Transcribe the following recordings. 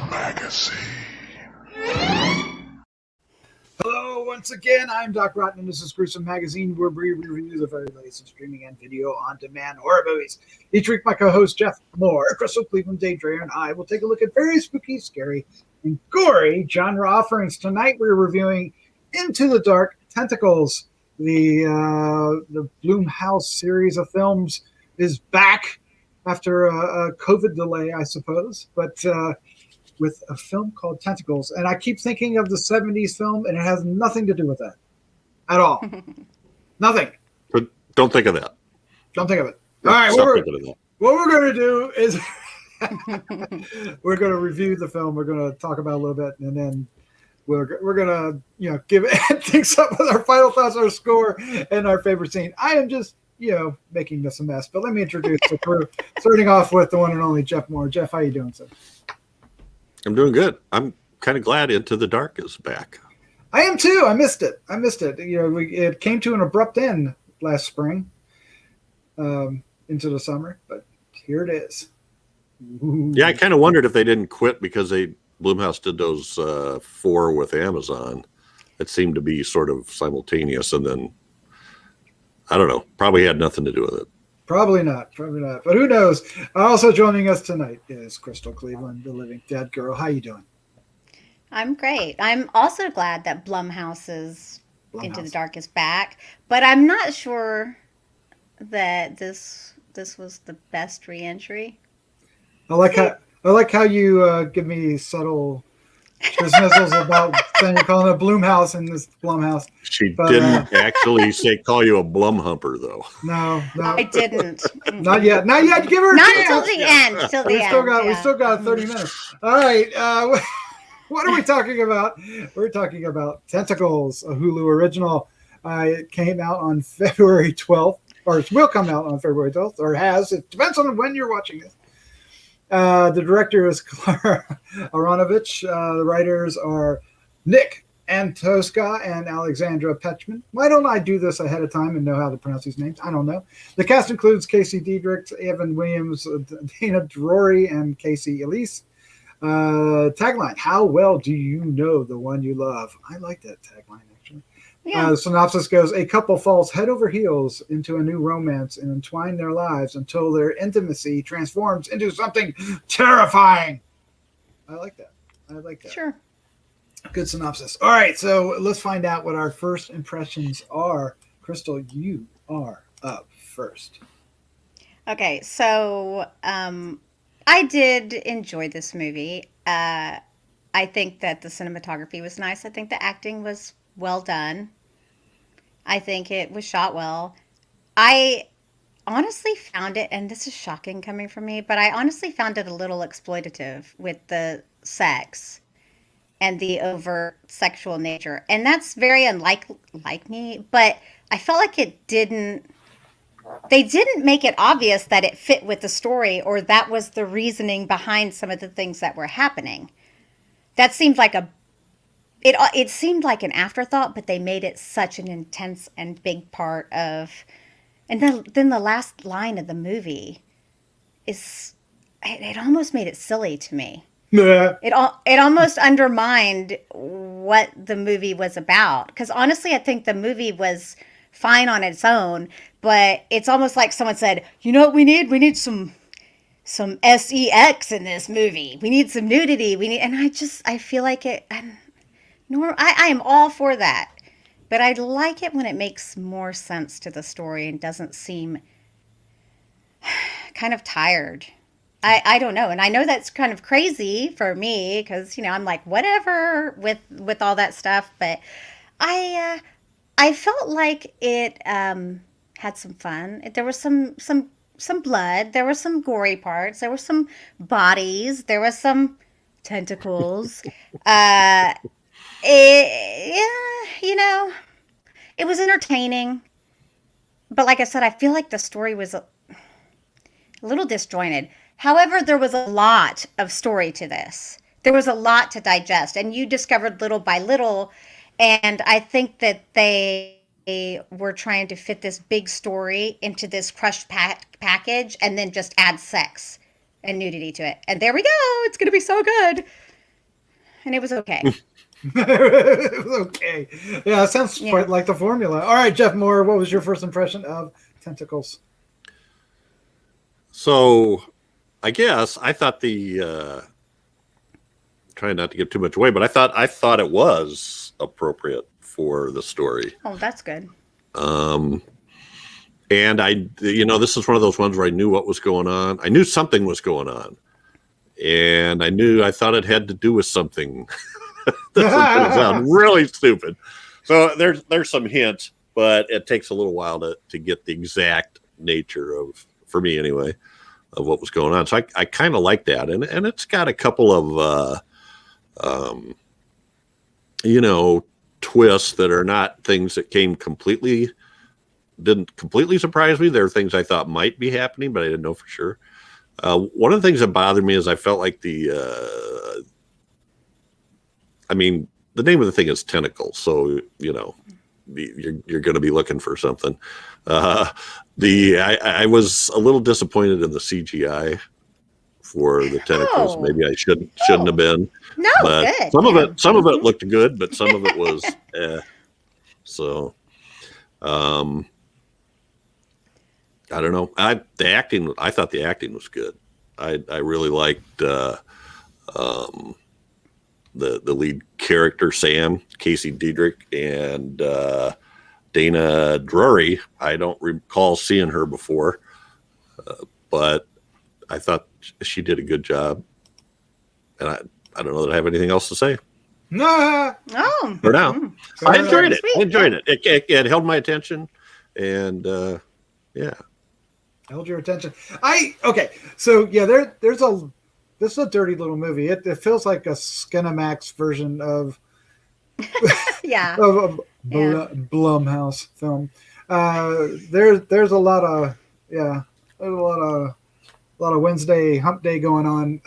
magazine. Hello, once again, I'm Doc Rotten, and this is Gruesome Magazine, where we review the very latest in streaming and video on-demand horror movies. Each week, my co-host Jeff Mohr, Crystal Cleveland, Dreher, and I will take a look at very spooky, scary, and gory genre offerings. Tonight, we're reviewing Into the Dark, Tentacles. The Blumhouse series of films is back after a COVID delay, I suppose, but with a film called Tentacles. And I keep thinking of the 70s film, and it has nothing to do with that at all. Nothing. But don't think of that. Don't think of it. All right, what we're going to do is we're going to review the film. We're going to talk about it a little bit, and then we're going to give things up with our final thoughts, our score, and our favorite scene. I am just making this a mess, but let me introduce the crew. Starting off with the one and only Jeff Mohr. Jeff, how you doing, sir? I'm doing good. I'm kind of glad Into the Dark is back. I am too. I missed it. It came to an abrupt end last spring, into the summer, but here it is. Ooh. Yeah, I kind of wondered if they didn't quit because Blumhouse did those 4 with Amazon. It seemed to be sort of simultaneous, and then I don't know. Probably had nothing to do with it. Probably not. But who knows? Also joining us tonight is Crystal Cleveland, the living dead girl. How you doing? I'm great. I'm also glad that Blumhouse's Into the Dark is back, but I'm not sure that this was the best re-entry. I like how you give me subtle dismissals about saying you're calling it Blumhouse and this Blumhouse. She didn't actually call you a Blumhumper, though. No, I didn't. Not yet. Give her a Not chance. until the end. We still got 30 minutes. All right. What are we talking about? We're talking about Tentacles, a Hulu original. It came out on February 12th, or it will come out on February 12th, or has. It depends on when you're watching this. The director is Clara Aranovich. The writers are Nick Antosca and Alexandra Pechman. Why don't I do this ahead of time and know how to pronounce these names? I don't know. The cast includes Casey Deidrick, Evan Williams, Dana Drori, and Casey Elise. Tagline: How well do you know the one you love? I like that tagline, actually. Yeah. The synopsis goes: a couple falls head over heels into a new romance and entwine their lives until their intimacy transforms into something terrifying. I like that. Sure. Good synopsis. All right, so let's find out what our first impressions are. Crystal, you are up first. Okay, so I did enjoy this movie. I think that the cinematography was nice. I think the acting was well done. I think it was shot well. I honestly found it, and this is shocking coming from me, but I honestly found it a little exploitative with the sex and the overt sexual nature. And that's very unlike me, but I felt like they didn't make it obvious that it fit with the story or that was the reasoning behind some of the things that were happening. That seemed like it seemed like an afterthought, but they made it such an intense and big part of. And then the last line of the movie it almost made it silly to me. Yeah. It almost undermined what the movie was about. Because honestly, I think the movie was fine on its own, but it's almost like someone said, "You know what we need? We need some sex in this movie. We need some nudity. And I feel like it. I am all for that, but I like it when it makes more sense to the story and doesn't seem kind of tired. I don't know, and I know that's kind of crazy for me because I'm like whatever with all that stuff, but I felt like it had some fun. There was some blood. There were some gory parts. There were some bodies. There was some tentacles. It was entertaining. But like I said, I feel like the story was a little disjointed. However, there was a lot of story to this. There was a lot to digest, and you discovered little by little. And I think that they were trying to fit this big story into this crushed package and then just add sex and nudity to it. And there we go. It's going to be so good. And it was okay. It was okay. Yeah, it sounds Yeah. quite like the formula. All right, Jeff Mohr, what was your first impression of Tentacles? So, I guess I thought trying not to give too much away, but I thought it was appropriate for the story. Oh, that's good. And this is one of those ones where I knew what was going on. I knew something was going on, and I thought it had to do with something. That's going to sound really stupid. So there's some hints, but it takes a little while to get the exact nature of, for me anyway, of what was going on. So I kind of like that, and it's got a couple of twists that are not things that didn't completely surprise me. There are things I thought might be happening, but I didn't know for sure. One of the things that bothered me is I felt like the name of the thing is Tentacles, so you're going to be looking for something. I was a little disappointed in the CGI for the Tentacles. Oh. Maybe I shouldn't have been. No, But good. some of it looked good, but some of it was so. I don't know. I thought the acting was good. I really liked the lead character, Sam, Casey Deidrick, and Dana Drori. I don't recall seeing her before, but I thought she did a good job. And I don't know that I have anything else to say No. Oh. for now. I enjoyed it. Sweet. I enjoyed it. It held my attention, and yeah. Held your attention. So yeah, this is a dirty little movie. It feels like a Skinamax version of Yeah. of a Yeah. Blumhouse film. There's a lot of there's a lot of Wednesday hump day going on.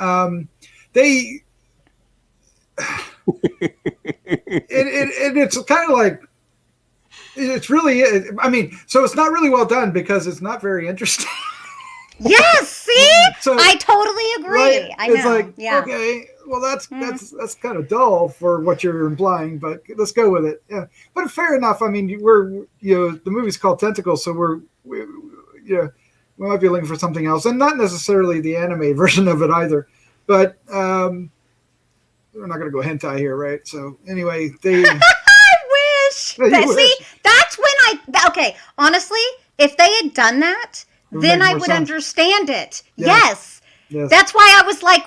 It's kind of like it's really. I mean, so it's not really well done because it's not very interesting. Yes. See, So- I totally agree. Right? I know. It's like, yeah. okay, well, that's kind of dull for what you're implying, but let's go with it. Yeah, but fair enough. I mean, the movie's called Tentacles, so we might be looking for something else, and not necessarily the anime version of it either. But we're not going to go hentai here, right? So anyway, they. I wish. You wish. See, that's when okay, honestly, if they had done that, It would then make I more would sense. understand it. Yeah. Yes. Yes. That's why I was like,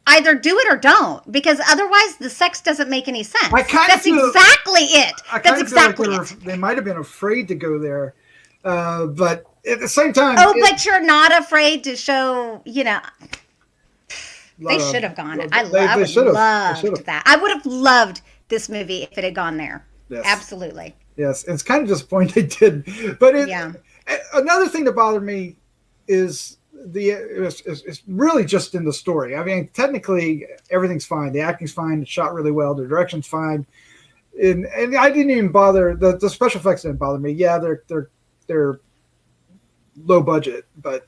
either do it or don't, because otherwise the sex doesn't make any sense. That's exactly it. I That's kind of feel like exactly it. they might have been afraid to go there, but at the same time, But you're not afraid to show, they should have gone. I would have loved that. I would have loved this movie if it had gone there. Yes. Absolutely. Yes, it's kind of disappointing they did. But Yeah. Another thing that bothered me is it's really just in the story. I mean, technically everything's fine. The acting's fine. It's shot really well. The direction's fine. And I didn't even bother. The special effects didn't bother me. Yeah, they're low budget, but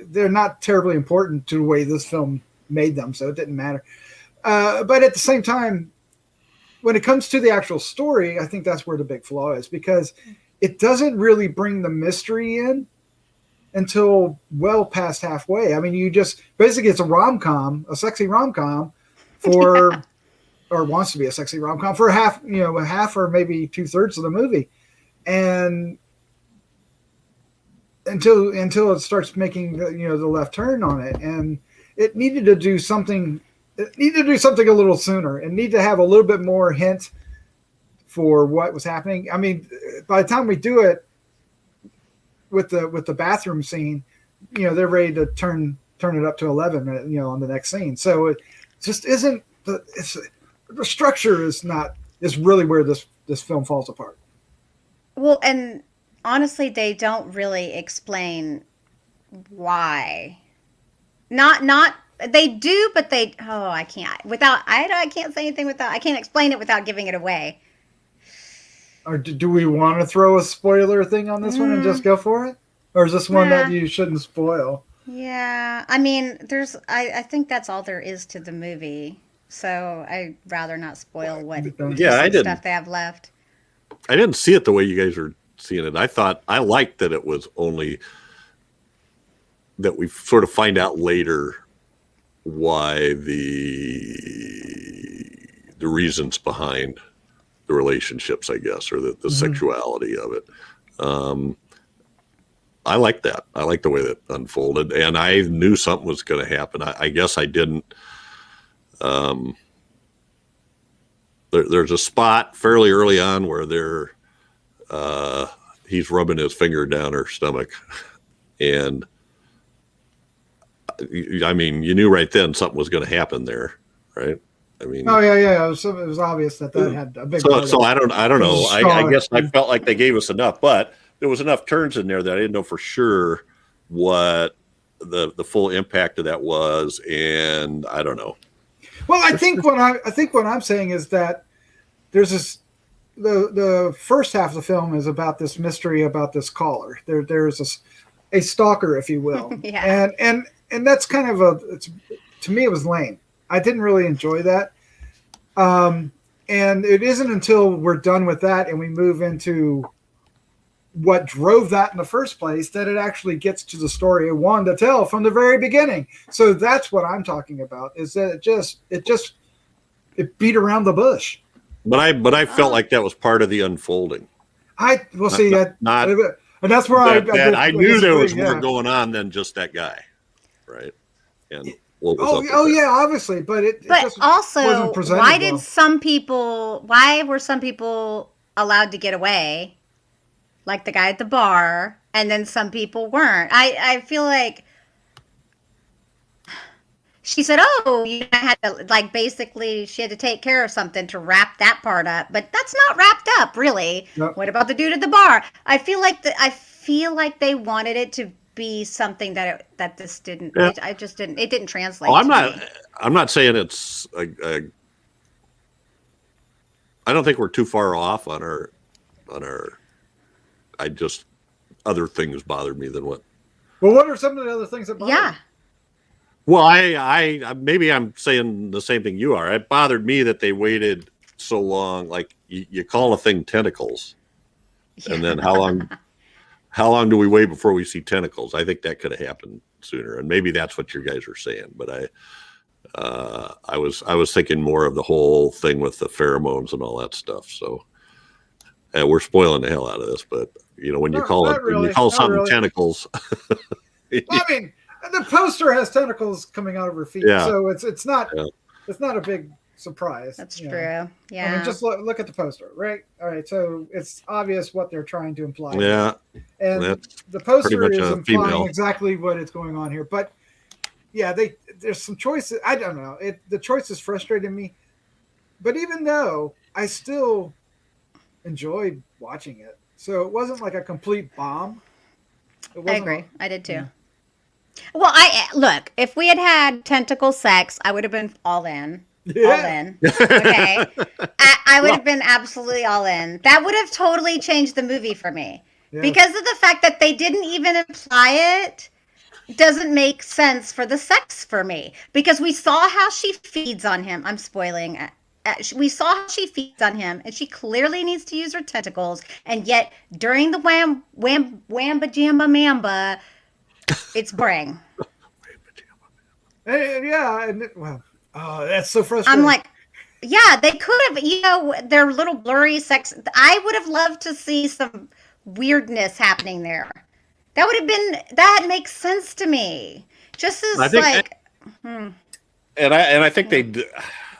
they're not terribly important to the way this film made them, so it didn't matter. But at the same time, when it comes to the actual story, I think that's where the big flaw is, because it doesn't really bring the mystery in until well past halfway. I mean, basically it's a rom-com, a sexy rom-com for, or wants to be a sexy rom-com for half or maybe 2/3 of the movie. And until it starts making the left turn on it, and it needed to do something. It needed to do something a little sooner, and need to have a little bit more hint for what was happening. I mean, by the time we do it with the bathroom scene, they're ready to turn it up to 11, on the next scene. So it just isn't. The structure is really where this film falls apart. Well, and honestly, they don't really explain why. Not they do, but I can't I can't say anything I can't explain it without giving it away. Or do we want to throw a spoiler thing on this one and just go for it? Or is this one that you shouldn't spoil? Yeah, I mean, I think that's all there is to the movie. So I'd rather not spoil what Yeah, decent stuff they have left. I didn't see it the way you guys are seeing it. I liked that it was only that we sort of find out later why the reasons behind the relationships, I guess, or the sexuality of it. I like that. I like the way that unfolded, and I knew something was going to happen. I guess I didn't. There's a spot fairly early on where he's rubbing his finger down her stomach, and I mean, you knew right then something was going to happen there, right? I mean, yeah. It was obvious that had a big. So I don't know. I guess I felt like they gave us enough, but there was enough turns in there that I didn't know for sure what the full impact of that was, and I don't know. Well, I think what I'm saying is that there's this. The first half of the film is about this mystery about this caller. There's a stalker, if you will, yeah. And that's kind of to me it was lame. I didn't really enjoy that. And it isn't until we're done with that and we move into what drove that in the first place that it actually gets to the story it wanted to tell from the very beginning. So that's what I'm talking about, is that it beat around the bush. But I felt like that was part of the unfolding. And that's where I knew there was more going on than just that guy, right? And what was yeah, obviously, but just also, why well. were some people allowed to get away, like the guy at the bar, and then some people weren't? I feel like she said, "Oh, you had to basically she had to take care of something to wrap that part up," but that's not wrapped up, really. Nope. What about the dude at the bar? I feel like they wanted it to be something that this didn't. Yeah. It didn't translate. I'm not saying it's. I don't think we're too far off on our. Other things bothered me than what. Well, what are some of the other things that bothered you? Yeah. Well, I maybe I'm saying the same thing you are. It bothered me that they waited so long. Like you call a thing tentacles, and then how long do we wait before we see tentacles? I think that could have happened sooner, and maybe that's what you guys are saying. But I was thinking more of the whole thing with the pheromones and all that stuff. So we're spoiling the hell out of this, but when you call something tentacles. I mean, the poster has tentacles coming out of her feet, so it's not a big surprise. That's true. Yeah. I mean, just look at the poster, right? All right, so it's obvious what they're trying to imply. Yeah. And the poster is implying exactly what is going on here. But yeah, there's some choices. I don't know. The choices frustrated me. But even though I still enjoyed watching it, so it wasn't like a complete bomb. I agree. I did too. Yeah. Well, look, if we had tentacle sex, I would have been all in. Yeah. All in. Okay. I would have been absolutely all in. That would have totally changed the movie for me. Yeah. Because of the fact that they didn't even imply it, doesn't make sense for the sex for me. Because we saw how she feeds on him. I'm spoiling it. We saw how she feeds on him, and she clearly needs to use her tentacles. And yet, during the wamba jamba mamba, it's boring. Yeah, that's so frustrating. I'm like, yeah, they could have, their little blurry sex. I would have loved to see some weirdness happening there. That makes sense to me. Just as And I think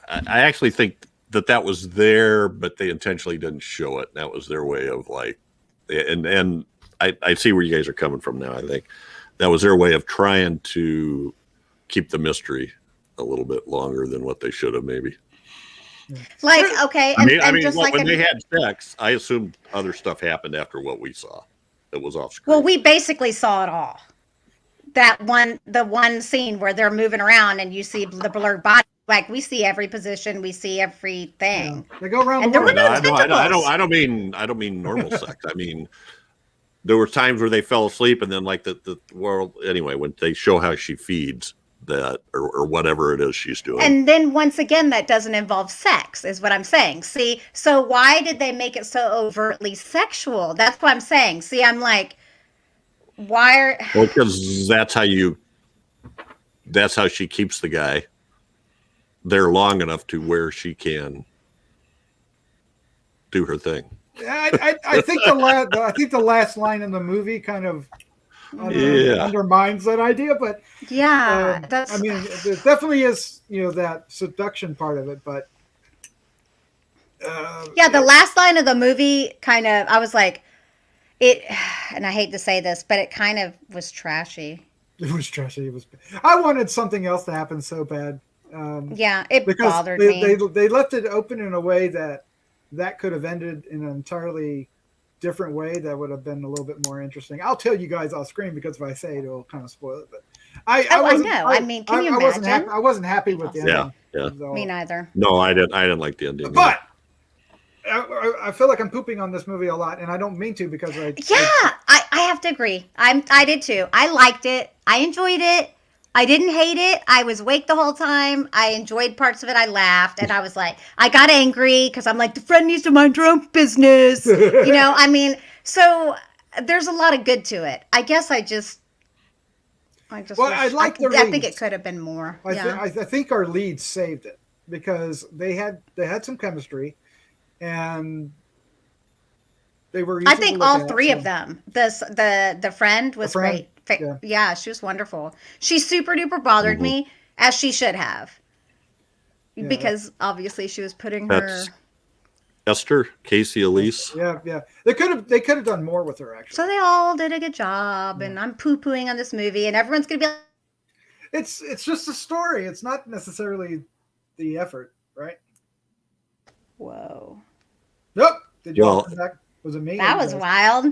I actually think that was there, but they intentionally didn't show it. That was their way of and I see where you guys are coming from now. I think that was their way of trying to keep the mystery a little bit longer than what they should have, maybe. Okay. When they had sex, I assumed other stuff happened after what we saw. That was off screen. Well, we basically saw it all. The one scene where they're moving around and you see the blurred body. Like, we see every position, we see everything. Yeah. They go around and the world. I don't mean normal sex. I mean there were times where they fell asleep, and then like the world anyway when they show how she feeds that or whatever it is she's doing. And then once again, that doesn't involve sex, is what I'm saying. See, so why did they make it so overtly sexual? That's what I'm saying. See, I'm like, why are? Well, because that's how she keeps the guy there long enough to where she can do her thing. I think the last line in the movie kind of undermines that idea, but Yeah, I mean, there definitely is that seduction part of it, but yeah, the last line of the movie kind of, I was like, it, and I hate to say this, but it kind of was trashy. it was trashy. I wanted something else to happen so bad. Yeah, it because bothered me. They left it open in a way that could have ended in an entirely different way that would have been a little bit more interesting. I'll tell you guys off screen because if I say it, it'll kind of spoil it. But I know. I mean, can you imagine? I wasn't happy with the ending. Yeah. Me neither. No, I didn't like the ending. But I feel like I'm pooping on this movie a lot, and I don't mean to because I have to agree. I did too. I liked it. I enjoyed it. I didn't hate it. I was awake the whole time. I enjoyed parts of it. I laughed, and I was like, I got angry because I'm like, the friend needs to mind her own business. I mean, so there's a lot of good to it. I guess I think it could have been more. I think our leads saved it because they had some chemistry, and they were. I think all three of them. The friend was great. Yeah, she was wonderful. She super duper bothered me, as she should have, because obviously she was putting her. Esther, Casey, Elise. Yeah. They could have done more with her actually. So they all did a good job, and I'm poo-pooing on this movie, and everyone's gonna be like, it's just a story. It's not necessarily the effort, right? Whoa. Nope. Did you all come back? Was it me? That was wild.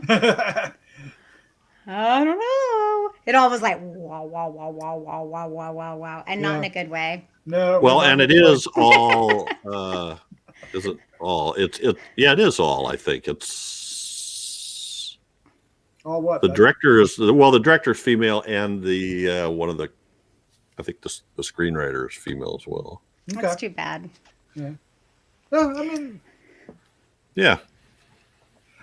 I don't know. It all was like wow, wow, wow, wow, wow, wow, wow, wow, wow, and not in a good way. No. Well, and it is all. Is it all? It is all. I think it's all. What the director is? Well, the director's female, and the one of the, I think the screenwriter is female as well. Okay. That's too bad. Yeah. No, I mean. Yeah.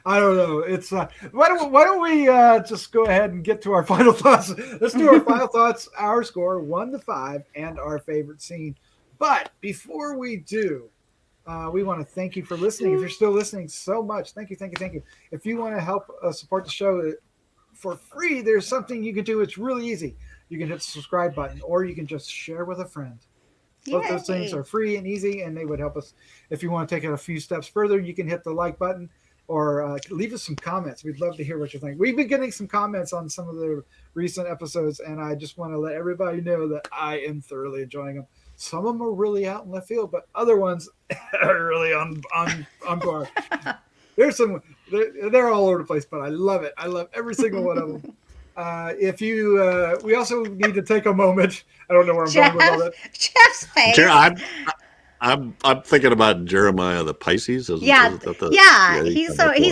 I don't know. It's why don't we just go ahead and get to our final thoughts? Let's do our final thoughts, our score 1 to 5, and our favorite scene. But before we do, we want to thank you for listening. If you're still listening so much, thank you. If you want to help support the show for free, there's something you can do. It's really easy. You can hit the subscribe button, or you can just share with a friend. Both those things are free and easy, and they would help us. If you want to take it a few steps further, you can hit the like button. Or leave us some comments. We'd love to hear what you think. We've been getting some comments on some of the recent episodes, and I just want to let everybody know that I am thoroughly enjoying them. Some of them are really out in left field, but other ones are really on par. There's some, they're all over the place, but I love it. I love every single one of them. We also need to take a moment. I don't know where I'm going with all that. Jeff's face. I'm thinking about Jeremiah the Pisces. He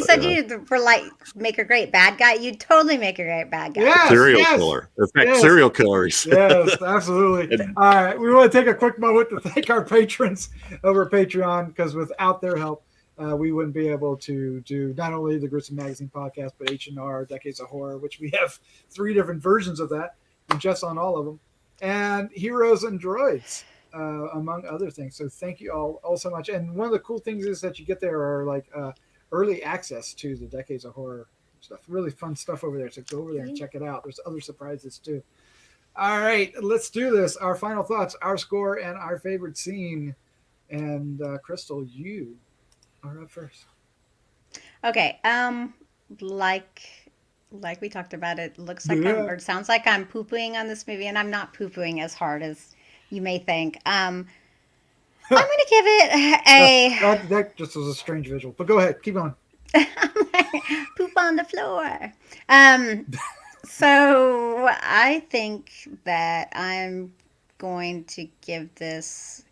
said you for like make a great bad guy. You'd totally make a great bad guy. Yes, serial killer. In fact, serial killers. Yes, absolutely. All right, we want to take a quick moment to thank our patrons over Patreon, because without their help, we wouldn't be able to do not only the Gruesome Magazine podcast, but H&R, Decades of Horror, which we have 3 different versions of that, and Jeff's on all of them, and Heroes and Droids. Among other things. So thank you all so much. And one of the cool things is that you get there are like early access to the Decades of Horror stuff. Really fun stuff over there. So go over there and check it out. There's other surprises too. All right, let's do this. Our final thoughts, our score, and our favorite scene. And Crystal, you are up first. Okay. Like we talked about, it looks like it sounds like I'm poo-pooing on this movie, and I'm not poo-pooing as hard as you may think. I'm going to give it a... That just was a strange visual, but go ahead. Keep on. Poop on the floor. So I think that I'm going to give this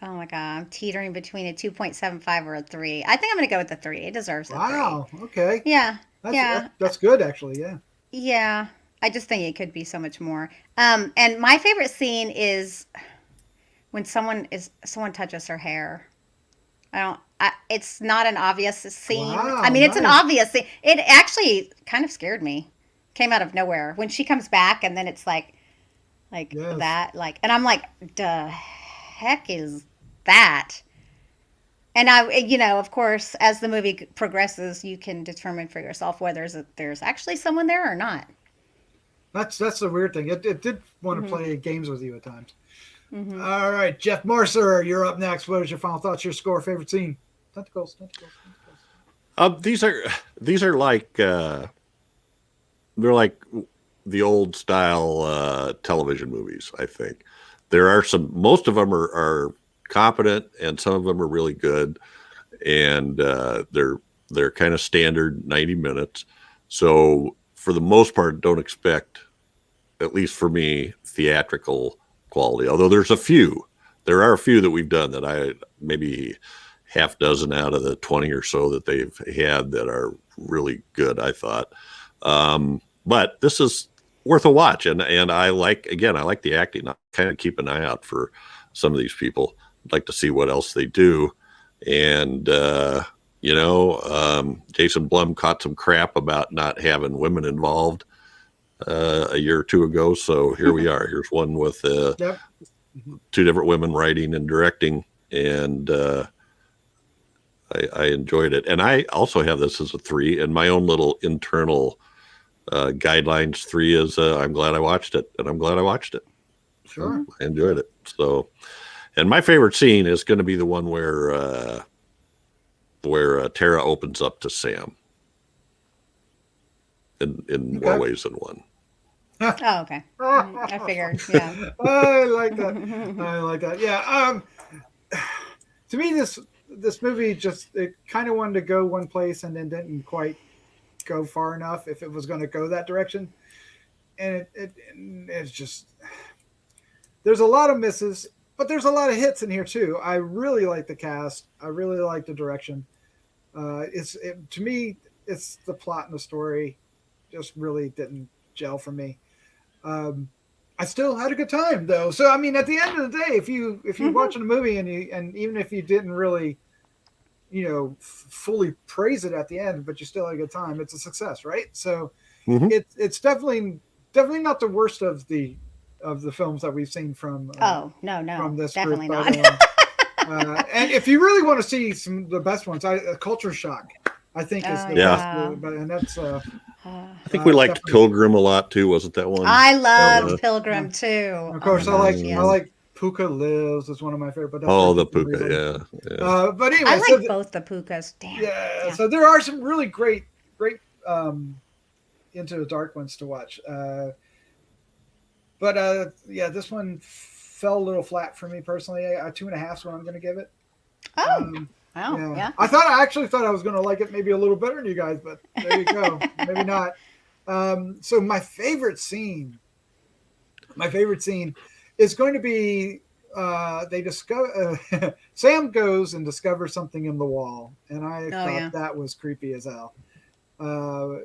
Oh my God, I'm teetering between a 2.75 or a 3. I think I'm going to go with the 3. It deserves a 3. Wow. Okay. Yeah, That's yeah, that's good actually. Yeah. yeah. I just think it could be so much more. And my favorite scene is when someone touches her hair. It's not an obvious scene. I Wow. mean, it's an Nice. obvious scene. It actually kind of scared me. Came out of nowhere when she comes back, and then it's like Yes. that, and I'm like, the heck is that? And of course, as the movie progresses, you can determine for yourself whether there's actually someone there or not. That's the weird thing. It did want to Hmm. play games with you at times. Hmm. All right, Jeff Mercer, you're up next. What is your final thoughts? Your score, favorite scene? Tentacles, tentacles, tentacles. These are like they're like the old style television movies. I think there are some. Most of them are competent, and some of them are really good, and they're kind of standard 90 minutes. So for the most part, don't expect, at least for me, theatrical quality. Although there are a few that we've done that I maybe half dozen out of the 20 or so that they've had that are really good, I thought. But this is worth a watch. And I like the acting. I kind of keep an eye out for some of these people. I'd like to see what else they do. And, Jason Blum caught some crap about not having women involved a year or two ago. So here we are. Here's one with Yep. Mhm. two different women writing and directing. And I enjoyed it. And I also have this as a 3. And my own little internal guidelines 3 is I'm glad I watched it. And I'm glad I watched it. Sure. I enjoyed it. So, and my favorite scene is going to be the one where Tara opens up to Sam in more Okay. ways than one. Oh, okay. I figured. Yeah. I like that. I like that. Yeah. To me, this movie just it kind of wanted to go one place and then didn't quite go far enough if it was going to go that direction, and it's just there's a lot of misses, but there's a lot of hits in here too. I really like the cast. I really like the direction. To me, it's the plot and the story just really didn't gel for me. Um, I still had a good time though. So I mean, at the end of the day, if you're Hmm. watching a movie and even if you didn't really fully praise it at the end, but you still had a good time, it's a success, right? So Mm-hmm. it's definitely not the worst of the films that we've seen Oh, no, from no, this group, definitely but not. and if you really want to see some of the best ones, Culture Shock, I think is Oh, the Yeah. best, yeah. but and that's I think we liked definitely. Pilgrim a lot too. Wasn't that one? I Yeah, loved yeah. Pilgrim too. Of Oh my course, gosh, I Mm. yes. like Puka Lives is one of my favorite, but that's for a Oh, the different Puka. reason. Yeah. But I anyway, like both the Pukas. Damn. yeah, Yeah. so there are some really great Into the Dark ones to watch. But yeah, this one fell a little flat for me personally. 2.5 is what I'm going to give it. Oh, Um, wow. yeah, Yeah. I actually thought I was going to like it maybe a little better than you guys, but there you go. Maybe not. So my favorite scene is going to be they discover Sam goes and discovers something in the wall, and I Oh, thought yeah. that was creepy as hell. Uh,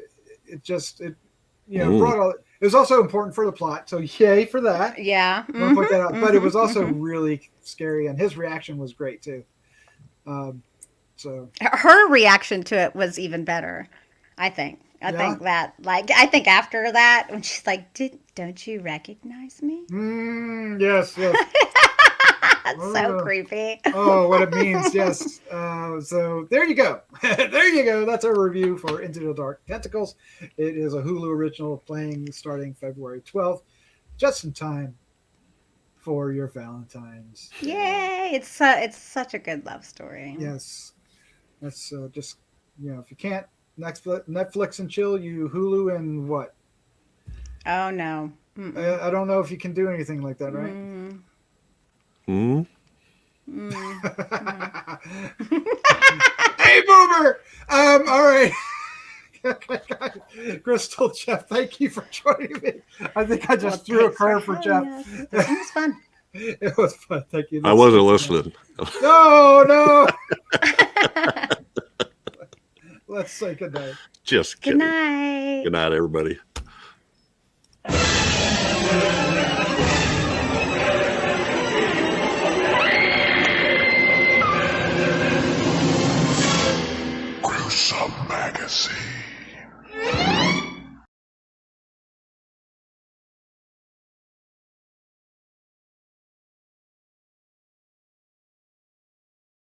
it Mm. brought all. It was also important for the plot, so yay for that. Yeah. I want to point that Mm-hmm. out. But it was Mm-hmm. also Mm-hmm. really scary, and his reaction was great too. Um, so Her reaction to it was even better. I think. I yeah, think that, I think after that, when she's like, don't you recognize me?" yes, yes. That's so Oh, creepy. oh, what it means, yes. So there you go. There you go. That's our review for Into the Dark Tentacles. It is a Hulu original playing starting February 12th, just in time for your Valentine's Day. Yay! It's such a good love story. Yes, that's just, if you can't Netflix and chill, you Hulu and what? Oh no. Mm-mm. I don't know if you can do anything like that, right? Mm, Mm. mm, no. Hey, Boomer! All right. Crystal, Jeff, thank you for joining me. I think I Well, just threw a thanks for curve for having Jeff. us. This one was fun. It was fun. Thank you. I wasn't listening. No. Let's say goodnight. Just Good kidding. night. Good night, everybody.